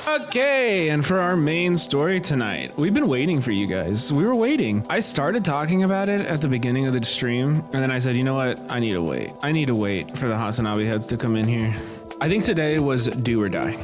Okay, and for our main story tonight, we've been waiting for you guys. We were waiting. I started talking about it at the beginning of the stream, and then I said, you know what? I need to wait. I need to wait for the Hasanabi heads to come in here. I think today was do or die.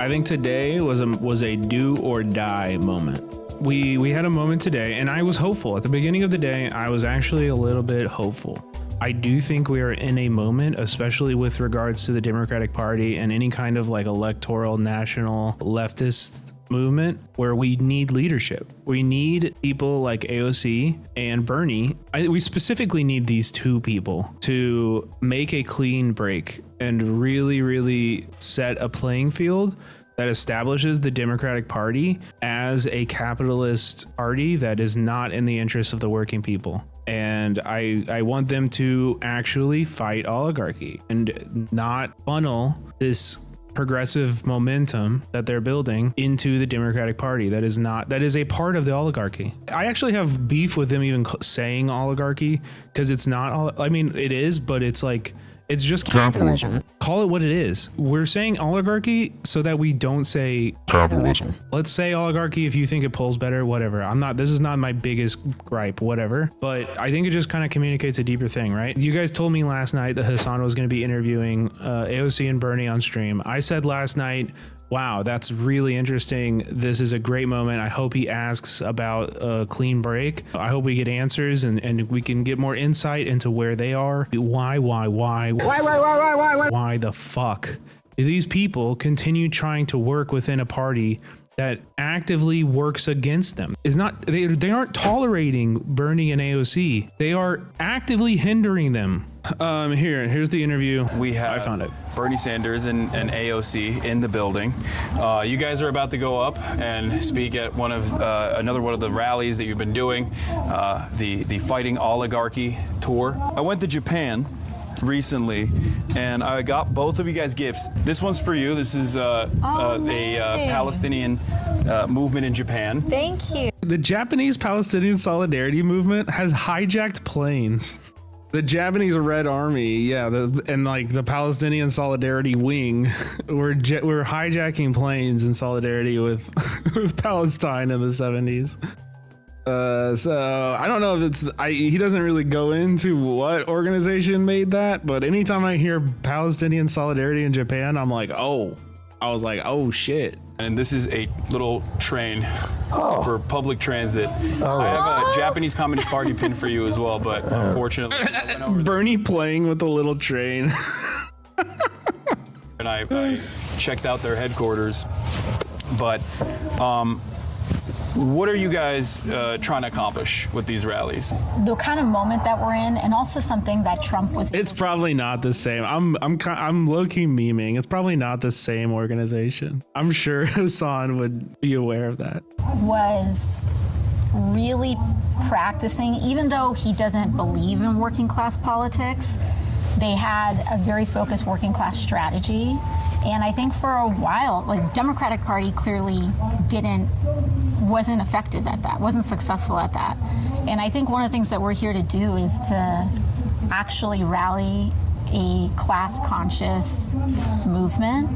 I think today was a do or die moment. We had a moment today, and I was hopeful. At the beginning of the day, I was actually a little bit hopeful. I do think we are in a moment, especially with regards to the Democratic Party and any kind of like electoral national leftist movement, where we need leadership. We need people like AOC and Bernie. We specifically need these two people to make a clean break and really, really set a playing field that establishes the Democratic Party as a capitalist party that is not in the interest of the working people. And I want them to actually fight oligarchy and not funnel this progressive momentum that they're building into the Democratic Party. That is a part of the oligarchy. I actually have beef with them even saying oligarchy, because it's not, I mean, it is, but it's like, it's just capitalism. Call it what it is. We're saying oligarchy so that we don't say capitalism. Let's say oligarchy if you think it pulls better, whatever. This is not my biggest gripe, whatever. But I think it just kind of communicates a deeper thing, right? You guys told me last night that Hassan was going to be interviewing AOC and Bernie on stream. I said last night, wow, that's really interesting. This is a great moment. I hope he asks about a clean break. I hope we get answers and we can get more insight into where they are. Why the fuck do these people continue trying to work within a party that actively works against them? They aren't tolerating Bernie and AOC. They are actively hindering them. Here's the interview. I found it. Bernie Sanders and AOC in the building. You guys are about to go up and speak at another one of the rallies that you've been doing, the Fighting Oligarchy tour. I went to Japan recently, and I got both of you guys gifts. This one's for you. This is a Palestinian movement in Japan. Thank you. The Japanese Palestinian Solidarity Movement has hijacked planes. The Japanese Red Army, and the Palestinian Solidarity Wing, we're hijacking planes in solidarity with Palestine in the 70s. So I don't know if he doesn't really go into what organization made that, but anytime I hear Palestinian Solidarity in Japan, I was like, oh shit. And this is a little train for public transit. I have a Japanese Communist Party pin for you as well, but unfortunately, Bernie playing with the little train. And I checked out their headquarters, but what are you guys trying to accomplish with these rallies? The kind of moment that we're in, and also something that Trump was. It's probably not the same. I'm low-key memeing. It's probably not the same organization. I'm sure Hassan would be aware of that. Was really practicing, even though he doesn't believe in working class politics, they had a very focused working class strategy. And I think for a while, Democratic Party clearly wasn't effective at that, wasn't successful at that. And I think one of the things that we're here to do is to actually rally a class-conscious movement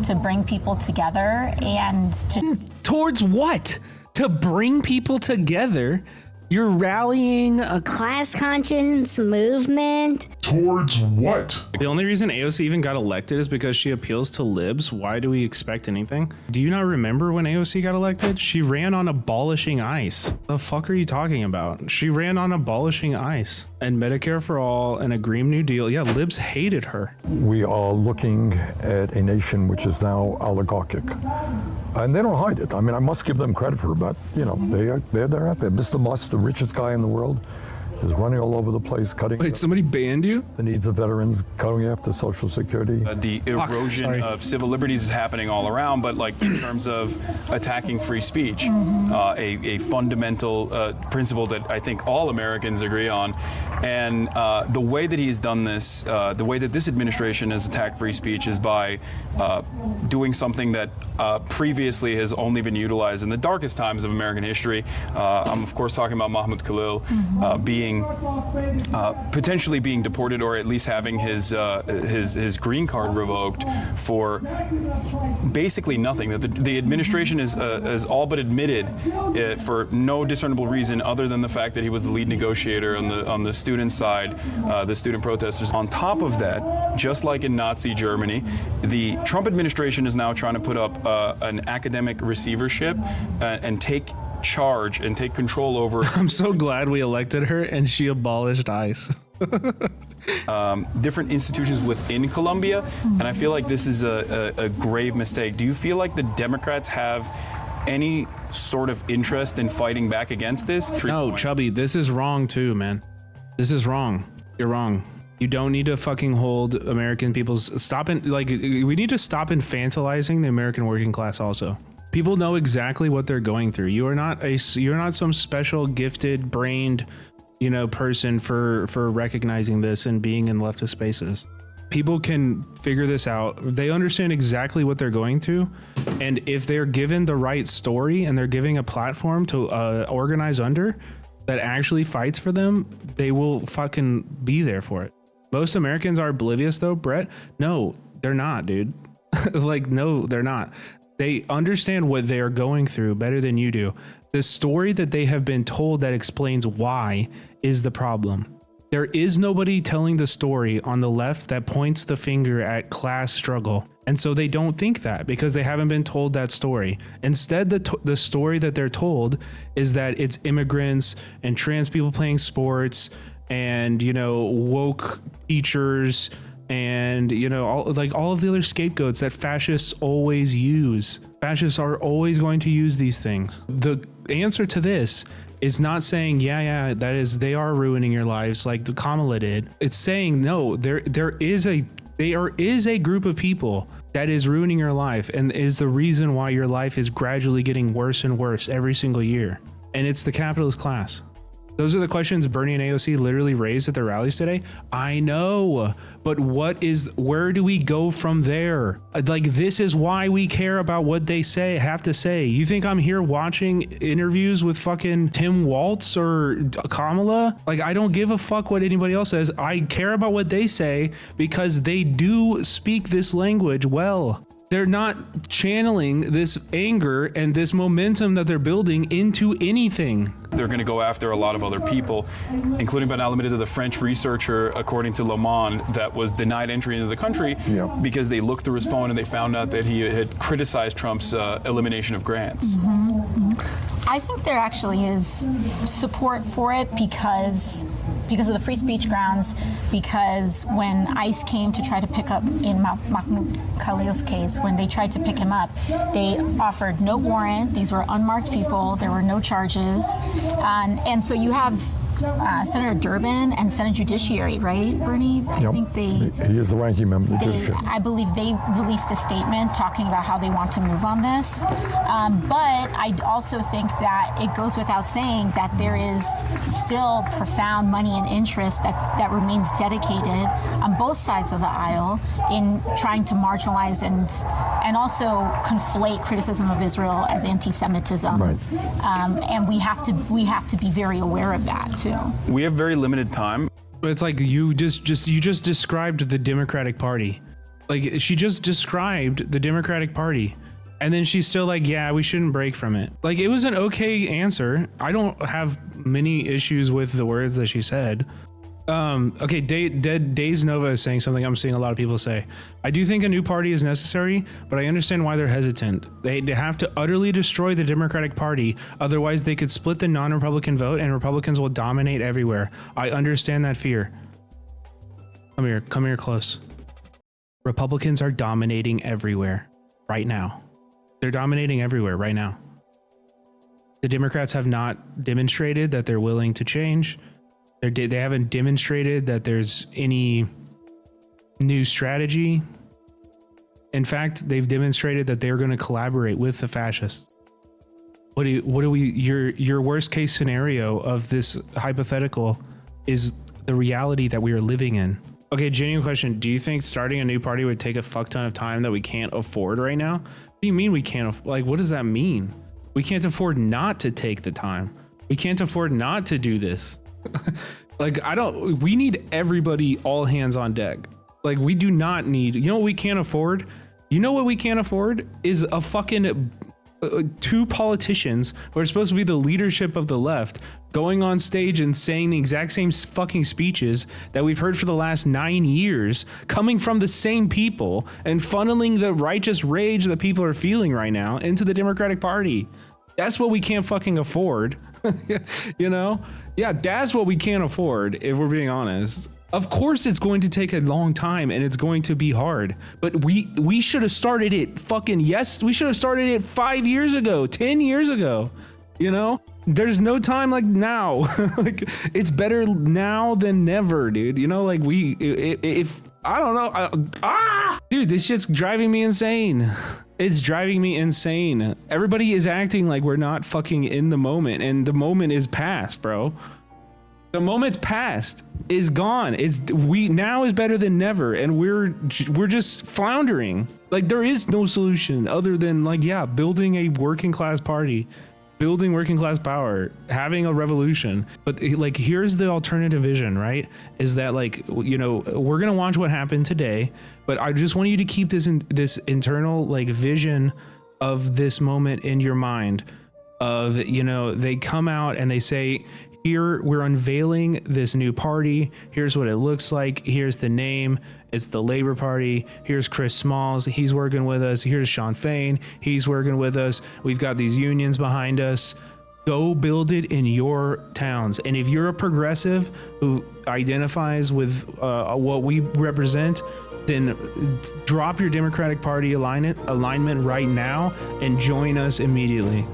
to bring people together and to... Towards what? To bring people together? You're rallying a class-conscious movement? Towards what? The only reason AOC even got elected is because she appeals to libs. Why do we expect anything? Do you not remember when AOC got elected? She ran on abolishing ICE. The fuck are you talking about? She ran on abolishing ICE and Medicare for all and a Green New Deal. Yeah, libs hated her. We are looking at a nation which is now oligarchic. And they don't hide it. I mean, I must give them credit for it, but, they're out there. Mr. Musk, the richest guy in the world, is running all over the place, cutting... Wait, somebody banned you? The needs of veterans, going after Social Security. The erosion of civil liberties is happening all around, but in terms of attacking free speech, a fundamental principle that I think all Americans agree on, And the way that he's done this, the way that this administration has attacked free speech is by doing something that previously has only been utilized in the darkest times of American history. I'm of course talking about Mahmoud Khalil being potentially being deported, or at least having his green card revoked for basically nothing. That the administration has all but admitted it for no discernible reason other than the fact that he was the lead negotiator on the student side, the student protesters. On top of that, just like in Nazi Germany, the Trump administration is now trying to put up an academic receivership and take charge and take control over. I'm so glad we elected her and she abolished ICE. Different institutions within Colombia, and I feel like this is a grave mistake. Do you feel like the Democrats have any sort of interest in fighting back against this? No, Chubby, this is wrong too, man. This is wrong. You're wrong. You don't need to fucking hold American people's we need to stop infantilizing the American working class also. People know exactly what they're going through. You're not some special gifted brained, person for recognizing this and being in leftist spaces. People can figure this out. They understand exactly what they're going through. And if they're given the right story and they're giving a platform to organize under that actually fights for them, they will fucking be there for it. Most Americans are oblivious though, Brett. No, they're not, dude. No, they're not. They understand what they are going through better than you do. The story that they have been told that explains why is the problem. There is nobody telling the story on the left that points the finger at class struggle. And so they don't think that because they haven't been told that story. Instead, the story that they're told is that it's immigrants and trans people playing sports and, woke teachers and, all of the other scapegoats that fascists always use. Fascists are always going to use these things. The answer to this is not saying, they are ruining your lives like the Kamala did. It's saying, no, there is a group of people that is ruining your life and is the reason why your life is gradually getting worse and worse every single year. And it's the capitalist class. Those are the questions Bernie and AOC literally raised at their rallies today. I know, but where do we go from there? This is why we care about what they have to say. You think I'm here watching interviews with fucking Tim Walz or Kamala? I don't give a fuck what anybody else says. I care about what they say because they do speak this language well. They're not channeling this anger and this momentum that they're building into anything. They're going to go after a lot of other people, including but not limited to the French researcher, according to Le Monde, that was denied entry into the country because they looked through his phone and they found out that he had criticized Trump's elimination of grants. I think there actually is support for it because of the free speech grounds, because when ICE came to try to pick up, in Mahmoud Khalil's case, when they tried to pick him up, they offered no warrant. These were unmarked people. There were no charges. And so you have Senator Durbin and Senate Judiciary, right, Bernie? I think he is the ranking member of the Judiciary. I believe they released a statement talking about how they want to move on this. But I also think that it goes without saying that there is still profound money and interest that remains dedicated on both sides of the aisle in trying to marginalize and also conflate criticism of Israel as anti-Semitism. Right. And we have to be very aware of that too. We have very limited time. It's like you just described the Democratic Party. She just described the Democratic Party. And then she's still like, yeah, we shouldn't break from it. It was an okay answer. I don't have many issues with the words that she said. Okay, Days Nova is saying something I'm seeing a lot of people say. I do think a new party is necessary, but I understand why they're hesitant. They have to utterly destroy the Democratic Party. Otherwise, they could split the non-Republican vote and Republicans will dominate everywhere. I understand that fear. Come here close. Republicans are dominating everywhere right now. They're dominating everywhere right now. The Democrats have not demonstrated that they're willing to change. They haven't demonstrated that there's any new strategy. In fact, they've demonstrated that they're going to collaborate with the fascists. Your worst case scenario of this hypothetical is the reality that we are living in. Okay, genuine question. Do you think starting a new party would take a fuck ton of time that we can't afford right now? What do you mean we can't? Like, what does that mean? We can't afford not to take the time. We can't afford not to do this. Like, we need everybody all hands on deck. Like, we do not need, you know what we can't afford? You know what we can't afford is a fucking two politicians who are supposed to be the leadership of the left going on stage and saying the exact same fucking speeches that we've heard for the last 9 years, coming from the same people and funneling the righteous rage that people are feeling right now into the Democratic Party. That's what we can't fucking afford. You know? Yeah, that's what we can't afford, if we're being honest. Of course it's going to take a long time and it's going to be hard, but we should have started it we should have started it 5 years ago, 10 years ago. You know, there's no time like now. Like, it's better now than never, dude. You know, like if I don't know, dude, this shit's driving me insane. It's driving me insane. Everybody is acting like we're not fucking in the moment, and the moment is past, bro. The moment's past, is gone. Now is better than never, and we're just floundering. Like, there is no solution other than, like, yeah, building a working class party, building working class power, having a revolution. But like, here's the alternative vision, right? Is that, like, you know, we're gonna watch what happened today, but I just want you to keep this internal, like, vision of this moment in your mind. Of, you know, they come out and they say, here, we're unveiling this new party. Here's what it looks like. Here's the name. It's the Labor Party. Here's Chris Smalls. He's working with us. Here's Sean Fain. He's working with us. We've got these unions behind us. Go build it in your towns. And if you're a progressive who identifies with what we represent, then drop your Democratic Party alignment right now and join us immediately.